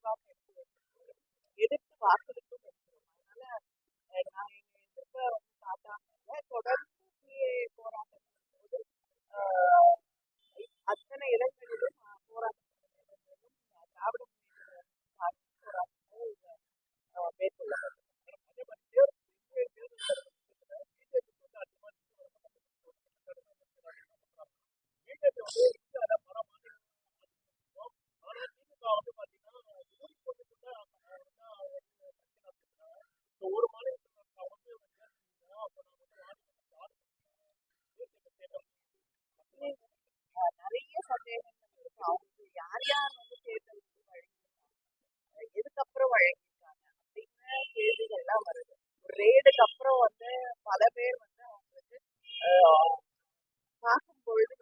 தெளிவாக எடுத்து வாக்களிக்கும் எடுக்கிறோம். அதனால நான் எங்க எதிர்ப்ப காட்டாம இல்லை. தொடர்ந்து சிஏ போராட்டம் போது ஆஹ் அத்தனை இடங்களிலும் போராட்டம் நடந்ததும் திராவிட முன்னேற்ற கழகம் போராட்டங்கள் மேற்கொள்ளப்பட்டது. அதே மாதிரி நிறைய சந்தேகங்கள் இருக்கு. அவங்க யார் யார் தேர்தல் எதுக்கப்புறம் வழங்கியிருக்காங்க அப்படின்னு கேள்விகள்லாம் வருது. ஒரு ரேடுக்கு அப்புறம் பல பேர் அவங்களுக்கு பார்க்கும்பொழுது